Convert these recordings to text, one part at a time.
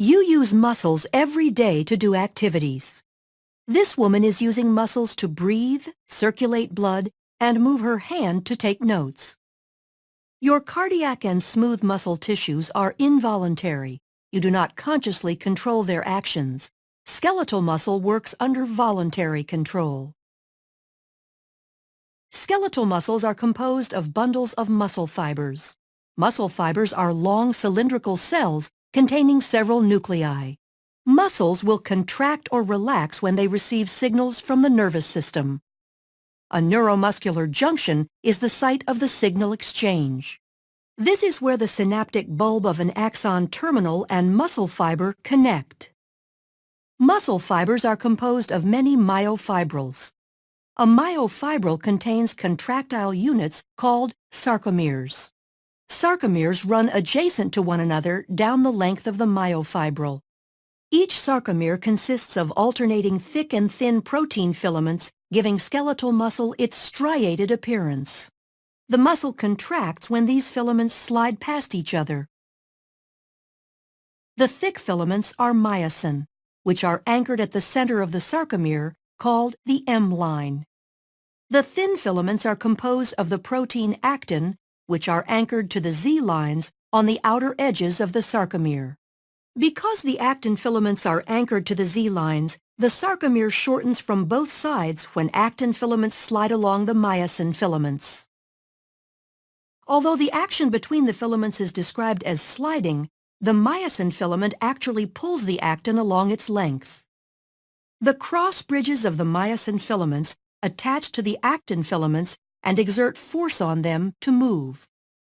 You use muscles every day to do activities. This woman is using muscles to breathe, circulate blood, and move her hand to take notes. Your cardiac and smooth muscle tissues are involuntary. You do not consciously control their actions. Skeletal muscle works under voluntary control. Skeletal muscles are composed of bundles of muscle fibers. Muscle fibers are long cylindrical cells containing several nuclei. Muscles will contract or relax when they receive signals from the nervous system. A neuromuscular junction is the site of the signal exchange. This is where the synaptic bulb of an axon terminal and muscle fiber connect. Muscle fibers are composed of many myofibrils. A myofibril contains contractile units called sarcomeres. Sarcomeres run adjacent to one another down the length of the myofibril. Each sarcomere consists of alternating thick and thin protein filaments, giving skeletal muscle its striated appearance. The muscle contracts when these filaments slide past each other. The thick filaments are myosin, which are anchored at the center of the sarcomere, called the M-line. The thin filaments are composed of the protein actin, which are anchored to the Z-lines on the outer edges of the sarcomere. Because the actin filaments are anchored to the Z-lines, the sarcomere shortens from both sides when actin filaments slide along the myosin filaments. Although the action between the filaments is described as sliding, the myosin filament actually pulls the actin along its length. The cross bridges of the myosin filaments attach to the actin filaments and exert force on them to move.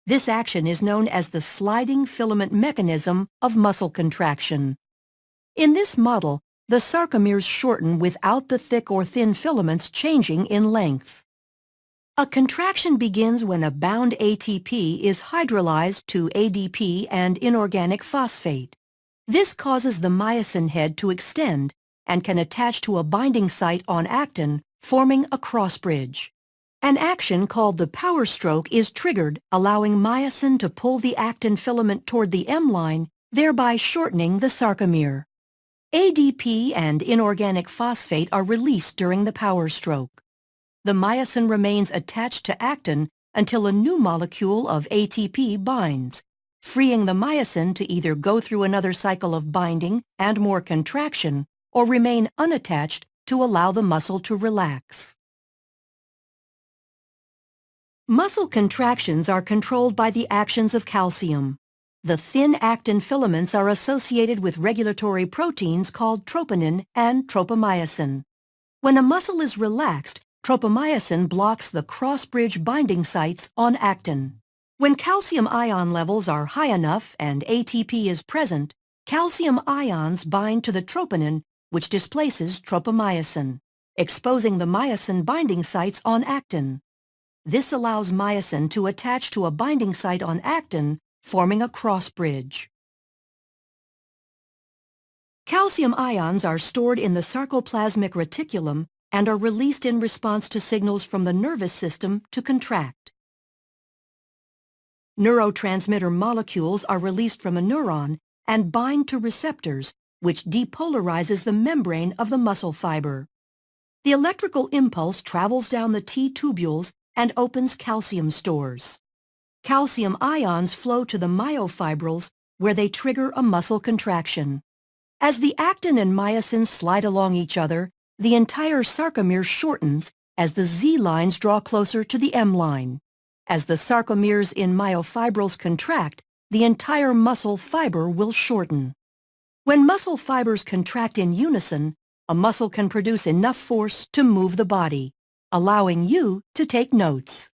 This action is known as the sliding filament mechanism of muscle contraction. In this model, the sarcomeres shorten without the thick or thin filaments changing in length. A contraction begins when a bound ATP is hydrolyzed to ADP and inorganic phosphate. This causes the myosin head to extend and can attach to a binding site on actin, forming a cross bridge. An action called the power stroke is triggered, allowing myosin to pull the actin filament toward the M-line, thereby shortening the sarcomere. ADP and inorganic phosphate are released during the power stroke. The myosin remains attached to actin until a new molecule of ATP binds, freeing the myosin to either go through another cycle of binding and more contraction or remain unattached to allow the muscle to relax. Muscle contractions are controlled by the actions of calcium. The thin actin filaments are associated with regulatory proteins called troponin and tropomyosin. When a muscle is relaxed, tropomyosin blocks the cross-bridge binding sites on actin. When calcium ion levels are high enough and ATP is present, calcium ions bind to the troponin, which displaces tropomyosin, exposing the myosin binding sites on actin. This allows myosin to attach to a binding site on actin, forming a cross bridge. Calcium ions are stored in the sarcoplasmic reticulum and are released in response to signals from the nervous system to contract. Neurotransmitter molecules are released from a neuron and bind to receptors, which depolarizes the membrane of the muscle fiber. The electrical impulse travels down the T-tubules and opens calcium stores. Calcium ions flow to the myofibrils, where they trigger a muscle contraction. As the actin and myosin slide along each other, the entire sarcomere shortens as the Z-lines draw closer to the M-line. As the sarcomeres in myofibrils contract, the entire muscle fiber will shorten. When muscle fibers contract in unison, a muscle can produce enough force to move the body, allowing you to take notes.